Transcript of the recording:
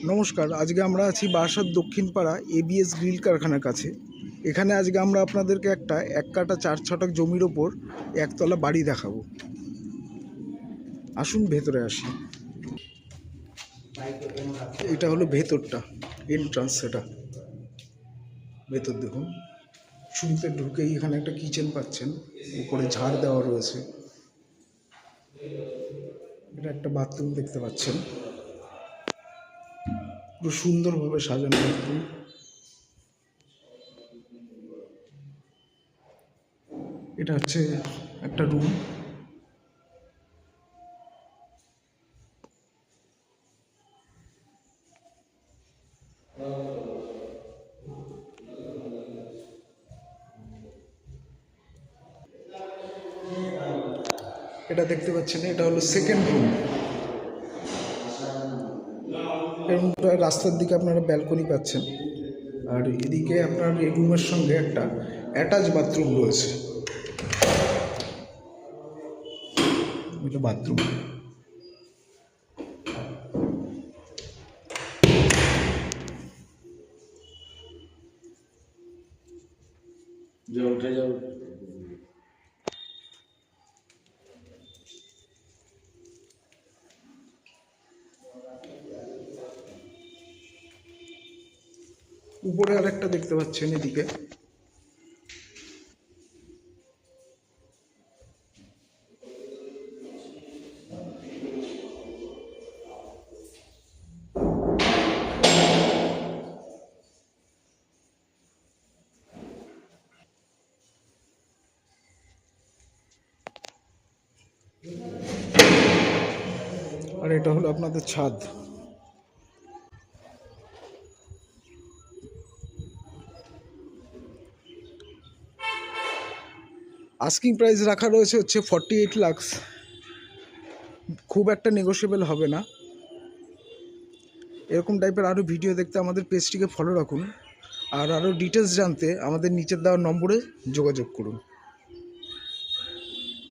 নমস্কার, আজকে আমরা আছি বারাসাত দক্ষিণ পাড়া এবিএস গ্রিল কারখানার কাছে। এখানে আজকে আমরা আপনাদেরকে একটা 1 কাঠা 4 ছটাক জমির ওপর একতলা বাড়ি দেখাবো। আসুন ভেতরে আসি। এটা হলো ভেতরটা, এন্ট্রান্স। এটা ভেতর দেখুন, শুরুতে ঢুকেই এখানে একটা কিচেন পাচ্ছেন, উপরে ঝাড় দেওয়া রয়েছে। এটা একটা বাথরুম দেখতে পাচ্ছেন, পুরো সুন্দরভাবে সাজানো বাথরুম। এটা হচ্ছে একটা রুম। এটা দেখতে পাচ্ছেন, এটা হলো সেকেন্ড রুম। রুমটা রাস্তার দিকে আপনারা ব্যালকনি পাচ্ছেন, আর এদিকে আপনার এই রুমের সঙ্গে একটা অ্যাটাচ বাথরুম রয়েছে। এটা বাথরুম। উপরে আরেকটা দেখতে পাচ্ছেন এদিকে। আর এটা হলো আপনাদের ছাদ। আস্কিং প্রাইস রাখা রয়েছে হচ্ছে 48 লাখ। খুব একটা নেগোশিয়েবল হবে না। এরকম টাইপের আরও ভিডিও দেখতে আমাদের পেজটিকে ফলো রাখুন, আর আরও ডিটেলস জানতে আমাদের নিচের দেওয়া নম্বরে যোগাযোগ করুন।